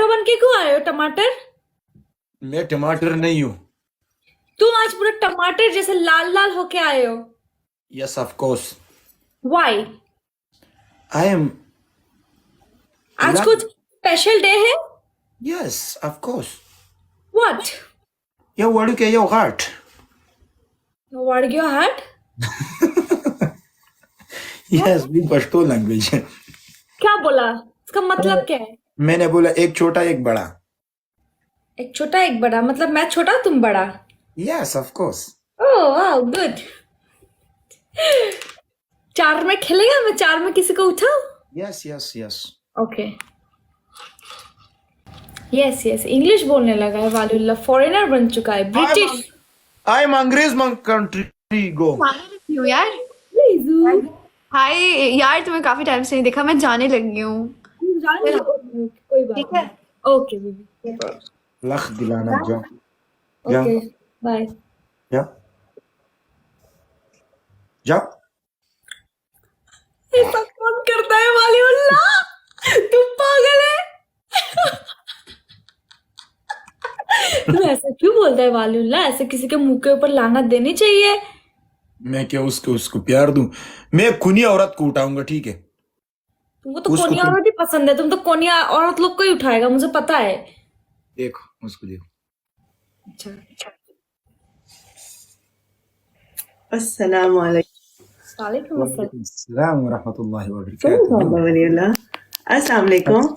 टमाटर बन के क्यों आए हो? टमाटर? मैं टमाटर नहीं हूँ। तुम आज पूरा टमाटर जैसे लाल लाल होके आए हो। Yes of course why? I am. आज कुछ स्पेशल डे है? Yes of course what? yow wadu ke yow heart what your heart? Yes भी पश्तो लैंग्वेज है। क्या बोला? इसका मतलब क्या है? मैंने बोला एक छोटा एक बड़ा। एक छोटा एक बड़ा मतलब मैं छोटा तुम बड़ा? Yes of course. Oh wow good. चार में खेलेगा? मैं चार में किसी को उठाऊं? Yes yes yes okay. Yes yes English बोलने लगा है वालुल्लाह, फॉरेनर बन चुका है, ब्रिटिश। आई एम अंग्रेज कंट्री गो। क्यों यार? हाय यार, तुम्हें काफी टाइम से नहीं देखा, मैं जाने लगी हूँ। कोई बात ठीक है। नहीं। Okay baby. लख दिलाना जा ओके बाय। जा जा। ऐसा कौन करता है वालीउल्लाह? तुम पागल है। तुम ऐसा क्यों बोलता है वालीउल्लाह? ऐसे किसी के मुंह के ऊपर लानत देनी चाहिए। मैं क्या उसको प्यार दूं? मैं खूनी औरत को उठाऊंगा, ठीक है? तुमको तो कोनी औरत ही पसंद है। तुम तो कोनी औरत लोग को ही उठाएगा, मुझे पता है। देखो उसको देखो। अच्छा अस्सलाम वालेकुम। वालेकुम अस्सलाम। अस्सलाम वरहमतुल्लाहि वबरकातुहू। अस्सलाम वालेकुम।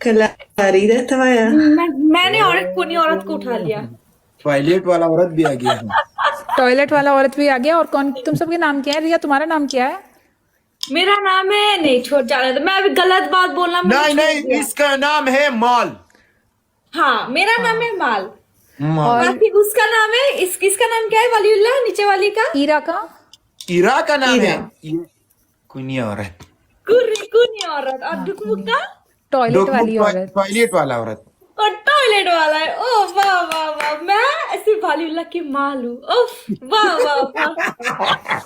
कलारी रहता है। मैंने औरत कोनी औरत को उठा लिया। टॉयलेट वाला औरत भी आ गया है। टॉयलेट वाला औरत भी आ गया। और कौन तुम सबके नाम क्या है? रिया तुम्हारा नाम क्या है? मेरा नाम है, नहीं छोड़ जाने दो, मैं अभी गलत बात बोलना मुझे नहीं छोड़ नहीं दिया। इसका नाम है माल। हाँ मेरा नाम है माल। माल। बाकी उसका नाम है, इसका नाम क्या है वालीउल्लाह? नीचे वाली का? ईरा का? ईरा का नाम है। ईरा। कुनी औरत। कुनी औरत। और डुकमुक का? टॉयलेट वाली औरत। टॉयलेट वाला औरत। और टॉयलेट वाला है। ओ वाह वाह वाह, मैं ऐसी वालीउल्लाह की माल हूँ। उफ, वाह वाह वाह।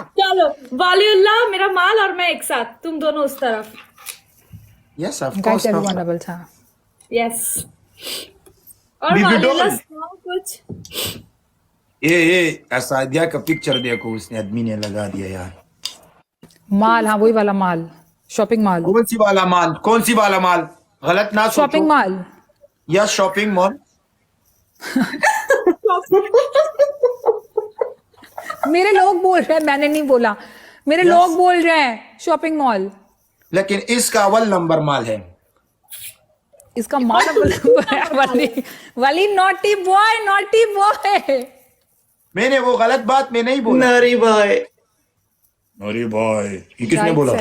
चलो वालीउल्लाह मेरा माल और मैं एक साथ, तुम दोनों उस तरफ। Yes of guys course. Everyone double था। यस। और Baby वालीउल्लाह doll। सुनाओ कुछ। ये असादिया का पिक्चर देखो, उसने आदमी ने लगा दिया यार। माल, हाँ वही वाला माल, शॉपिंग माल। कौन सी वाला माल? कौन सी वाला माल? गलत ना सोचो। Shopping mall. Yes shopping mall. मेरे लोग बोल रहे हैं, मैंने नहीं बोला, मेरे लोग बोल रहे हैं शॉपिंग मॉल। लेकिन इसका अव्वल नंबर माल है। इसका माल वाली वाली नॉटी बॉय, नॉटी बॉय। मैंने वो गलत बात में नहीं बोला। नारी बॉय। अरे भाई ये किसने बोला?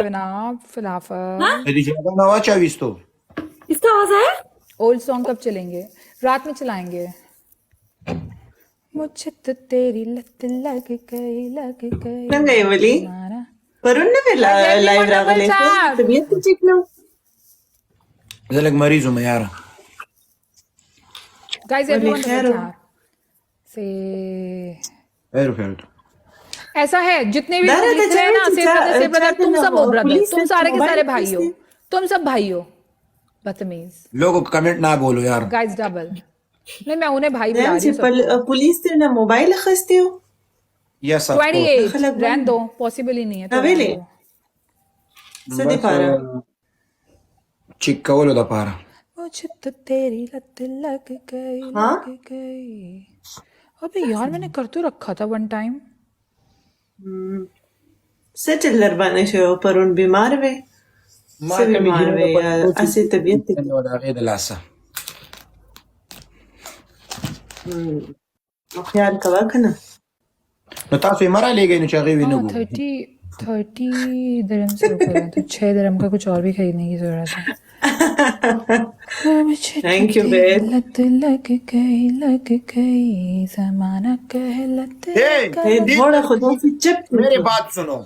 फिलाफा नवा चावीस तो इसका आवाज है। ओल्ड सॉन्ग कब चलेंगे? रात में चलाएंगे। मुझे तो तेरी लत लग गई नंगे वाली तुम्हारा। वरुण ने लाइव रागले साहब। तबीयत तो ठीक ना। लग मरीज हूं मैं यार। गाइस एवरीवन से एयरफेल्ड ऐसा है, जितने भी दादा, लोग लिख रहे हैं ना, दादा, से ब्रदर तुम सब हो ब्रदर, पुलिस तुम ने सारे के मोबाइल सारे पुलिस भाई हो, ने- तुम सब भाई हो। बदतमीज लोगों को कमेंट ना बोलो यार। Guys double. नहीं मैं उन्हें भाई बुला नैन रही से हूँ। पुलिस ने ना मोबाइल खसते हो। यस ऑफ 28 खलक बन- रहने दो, पॉसिबल ही नहीं है तो हवेली। रहने दो। सदी पारा चिक्कवलो दा पारा। मुझे तो तेरी लत लग गई, हाँ? लग गई। अबे यार मैंने कर तो रखा था वन टाइम। सेटलर बने शो पर उन बीमार वे से बीमार वे यार ऐसी तबीयत लासा ख्याल कवा खना न तासु मरा ले गए न चागे भी न 30 दिरहम से रुक रहे हैं, तो 6 दिरहम का कुछ और भी खरीदने की जरूरत है। Thank you babe. लत लग गई जमाना कहलत ए थोड़ा खुदा से चप मेरी बात सुनो।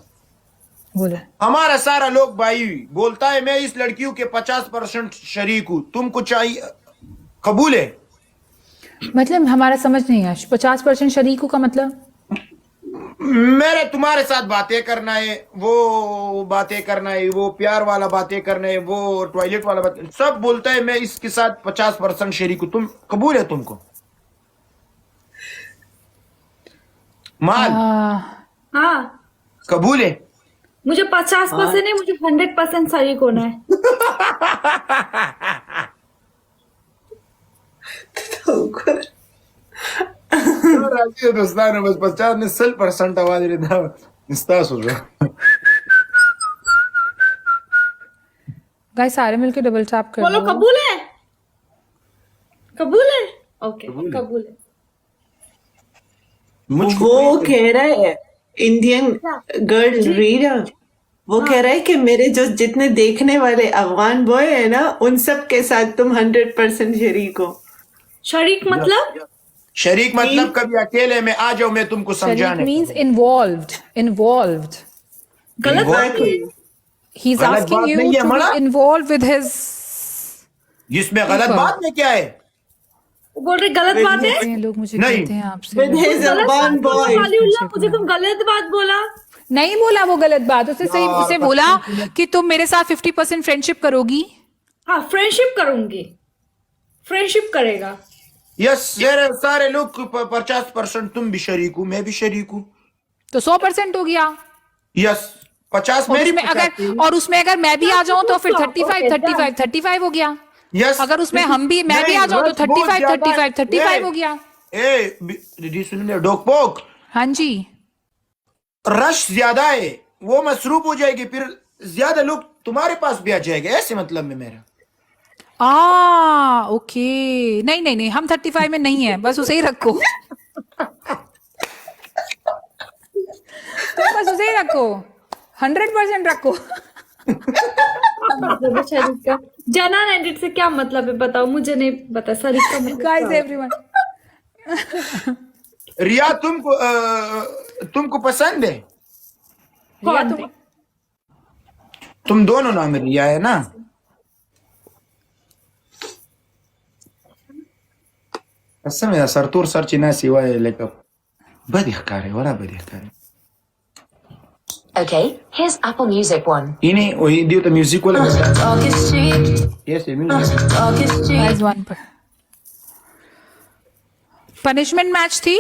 बोले हमारा सारा लोग भाई बोलता है मैं इस लड़कियों के 50% शरीक हूँ, तुमको चाहिए कबूल है? मतलब हमारा समझ नहीं आया। 50% शरीकों का मतलब मेरे तुम्हारे साथ बातें करना है, वो बातें करना है, वो प्यार वाला बातें करना है, वो टॉयलेट वाला बात, सब बोलता है मैं इसके साथ 50% शरीक हूं। तुम कबूल है तुमको? माल हाँ, कबूल है? मुझे 50% नहीं, मुझे 100% शरीक होना है। दोस्तान बस 50% आवाज रहता निस्तास हो रहा। गाइस सारे मिलके डबल टैप कर बोलो लो। कबूल है? कबूल है? ओके, कबूल है। वो कह रहा है, इंडियन गर्ल रीडर, वो कह रहा है कि मेरे जो जितने देखने वाले अफगान बॉय है ना, उन सब के साथ तुम 100% शरीक हो। शरीक मतलब? शरीक मतलब कभी अकेले में आ जाओ, मैं तुमको शरीक समझाने। Means involved. गलत बात Involved? नहीं है। He's गलत asking बात you नहीं है, to मना? be involved with his। जिसमें गलत ऊपर। बात में क्या है? वो बोल रहे गलत बात है। ये लोग मुझे नहीं। कहते हैं आपसे। With his गलत Afghan बात बोला boy। वालीउल्लाह, मुझे तुम गलत बात बोला। नहीं बोला वो गलत बात, उसे सही उसे बोला कि तुम मेरे साथ 50% फ्रेंडशिप करोगी। हाँ, फ्रेंडशिप करूंगी, फ्रेंडशिप करेगा। यस, सारे लोग 50% तुम भी शरीक हो, मैं भी शरीक हूँ। तो 100% हो गया। यस, 50 और मेरी उसमें 50 अगर मैं भी आ जाऊं तो फिर 35 हो गया। यस। अगर उसमें मैं भी आ जाऊं तो 35 हो गया। ए दीदी सुन ले, डोकपोक हाँ जी। रश ज्यादा है, वो मसरूफ हो जाएगी, फिर ज्यादा लोग तुम्हारे पास भी आ जाएंगे, ऐसे मतलब में मेरा। ओके। नहीं, हम 35 में नहीं है, बस उसे ही रखो। तुम बस उसे ही रखो, 100% रखो। मतलब है शरीक का। जनान एडिट से क्या मतलब है बताओ, मुझे नहीं पता शरीक का मतलब क्या गाइस होता है। एवरीवन, रिया तुमको पसंद है? कौन? तुम दोनों नाम रिया है ना? कसम है सरतूर सर चिना सिवाय लेकर बढ़िया कार्य, बड़ा बढ़िया कार्य। Okay, here's Apple Music one. ini oh dia tu music wala Talk is cheap. yes music Talk is cheap. Guys one पर पनिशमेंट मैच थी।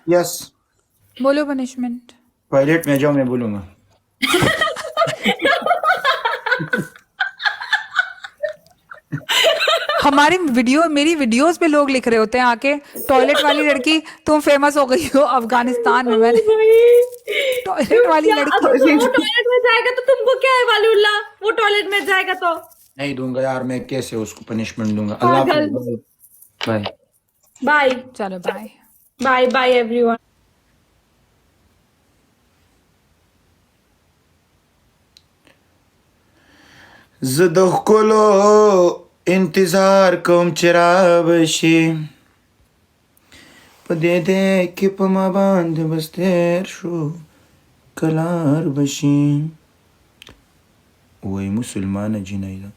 yes बोलो पनिशमेंट। टॉयलेट में जाओ, मैं बोलूंगा। मेरी वीडियोस पे लोग लिख रहे होते हैं आके, टॉयलेट वाली लड़की तुम फेमस हो गई हो अफगानिस्तान में। मैंने टॉयलेट वाली अगर लड़की वो टॉयलेट में जाएगा तो तुमको क्या है वालीउल्लाह? वो टॉयलेट में जाएगा तो नहीं दूंगा यार, मैं कैसे उसको पनिशमेंट दूंगा। अल्लाह हाफिज, बाय बाय चलो बाय। Bye bye everyone. ज़दख़लो इंतजार कोम चिराबशी पदेदे कि पमा बांध बस्तेर शो कलार बशी वही मुसलमान जिनाइदा